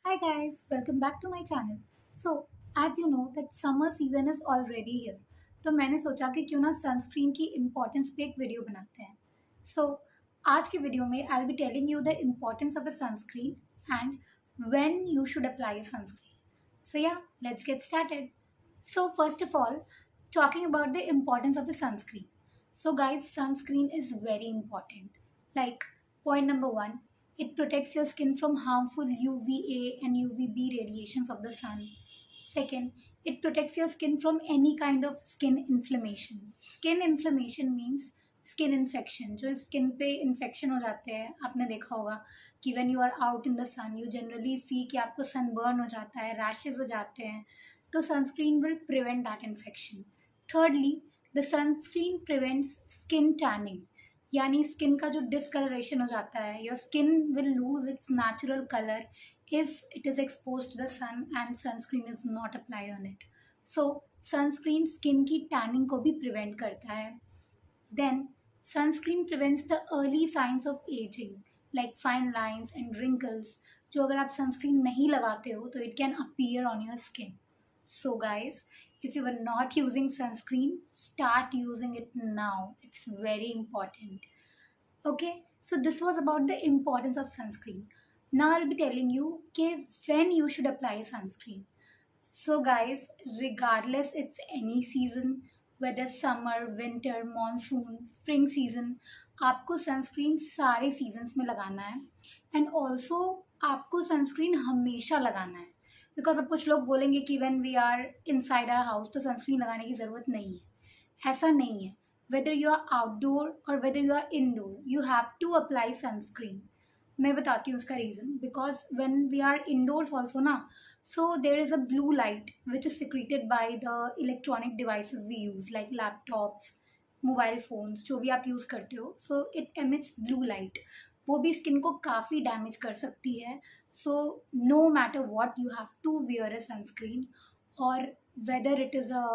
Hi guys, welcome back to my channel. So, as you know that summer season is already here. तो मैंने सोचा कि क्यों ना सनस्क्रीन की इम्पोर्टेंस पे एक वीडियो बनाते हैं. So, आज की वीडियो में I'll be telling you the importance of a sunscreen and when you should apply a sunscreen. So yeah, let's get started. So first of all, talking about the importance of a sunscreen. So guys, sunscreen is very important. Like point number one, it protects your skin from harmful UVA and UVB radiations of the sun. Second, it protects your skin from any kind of skin inflammation. Skin inflammation means skin infection जो skin पे infection हो जाते हैं आपने देखा होगा कि when you are out in the sun you generally see कि आपको सनबर्न हो जाता है रैशेज हो जाते हैं तो sunscreen will prevent that infection. Thirdly, the sunscreen prevents skin tanning यानी स्किन का जो डिसकलरेशन हो जाता है your skin will lose its natural colour if it is exposed to the sun and sunscreen is not applied on it. So sunscreen skin की tanning को भी prevent करता है. Then sunscreen prevents the early signs of aging like fine lines and wrinkles जो अगर आप sunscreen नहीं लगाते हो तो it can appear on your skin. So guys, if you are not using sunscreen, start using it now. It's very important. Okay, so this was about the importance of sunscreen. Now I'll be telling you okay, when you should apply sunscreen. So guys, regardless it's any season, whether summer, winter, monsoon, spring season, आपको sunscreen सारे seasons में लगाना है and also आपको sunscreen हमेशा लगाना है because अब कुछ लोग बोलेंगे कि when we are inside our house तो सनस्क्रीन लगाने की ज़रूरत नहीं है. ऐसा नहीं है. वेदर यू आर आउटडोर और whether you are indoor you have to apply sunscreen. मैं बताती हूँ उसका reason because when we are indoors also ना so there is a blue light which is secreted by the electronic devices we use like laptops, mobile phones जो भी आप use करते हो. So it emits blue light. वो भी skin को काफ़ी डैमेज कर सकती है. So no matter what you have to wear a sunscreen और whether it is a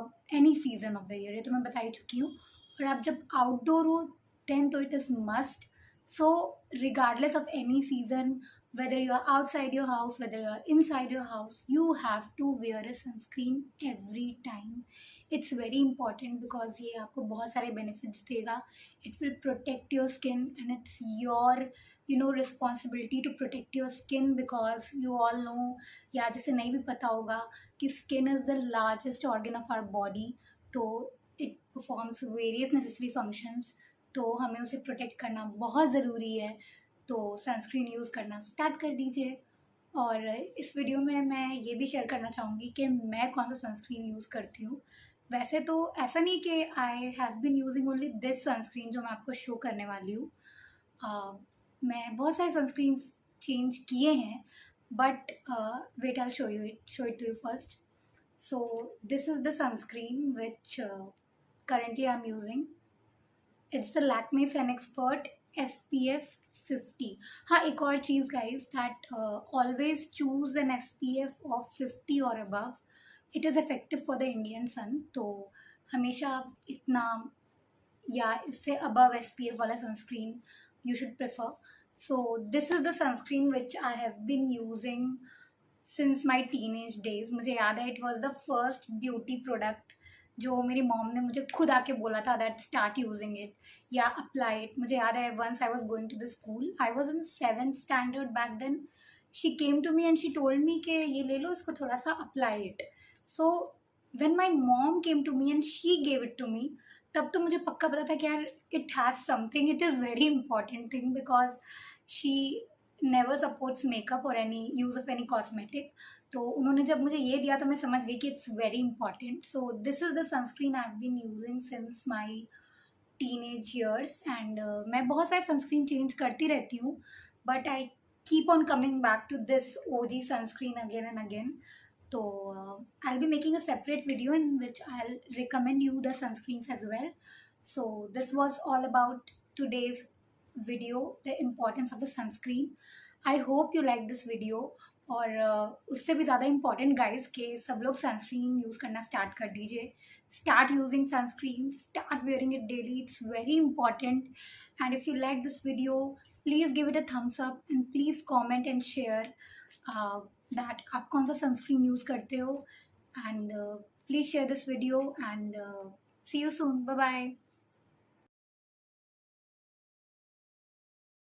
any season of the year ये तो मैं बता ही चुकी हूँ. और आप जब आउटडोर हो then तो it is must. So regardless of any season, whether you are outside your house, whether you are inside your house, you have to wear a sunscreen every time. It's very important because ये आपको बहुत सारे benefits देगा. It will protect your skin and it's your responsibility to protect your skin because you all know या जिसे नहीं भी पता होगा कि skin is the largest organ of our body. तो it performs various necessary functions. तो हमें उसे प्रोटेक्ट करना बहुत ज़रूरी है. तो सनस्क्रीन यूज़ करना स्टार्ट कर दीजिए. और इस वीडियो में मैं ये भी शेयर करना चाहूँगी कि मैं कौन सा सनस्क्रीन यूज़ करती हूँ. वैसे तो ऐसा नहीं कि I have been using only this sunscreen जो मैं आपको शो करने वाली हूँ. मैं बहुत सारे सनस्क्रीन चेंज किए हैं but wait I show it to you first. So this is the sunscreen which currently I'm using. It's the Lakme Sen Expert SPF 50. हाँ, एक और चीज़ guys that always choose an SPF of 50 और above. It is effective for the Indian sun. तो हमेशा इतना या इससे अबव SPF वाला sunscreen you should prefer. So this is the sunscreen which I have been using since my teenage days. मुझे याद है it was the first beauty product जो मेरी मॉम ने मुझे खुद आके बोला था दैट स्टार्ट यूजिंग इट या अप्लाई इट. मुझे याद है once I was going to the school, I was in 7th standard back then. She came to me and she told me कि ये ले लो, इसको थोड़ा सा apply it. So when my mom came to me and she gave it to me, तब तो मुझे पक्का पता था कि यार it has something. It is very important thing because she never supports makeup और any use of any cosmetic. तो उन्होंने जब मुझे ये दिया तो मैं समझ गई कि it's very important. So this is the sunscreen I have been using since my teenage years and मैं बहुत सारे सनस्क्रीन चेंज करती रहती हूँ but I keep on coming back to this OG sunscreen again and again. तो I will be making a separate video in which I will recommend you the sunscreens as well. So this was all about today's video, the importance of the sunscreen. I hope you like this video. और उससे भी ज़्यादा important guys कि सब लोग sunscreen use करना start कर दीजिए. Start using sunscreen, start wearing it daily. It's very important. And if you like this video, please give it a thumbs up and please comment and share that आप कौन सा sunscreen use करते हो. And please share this video and see you soon. Bye bye.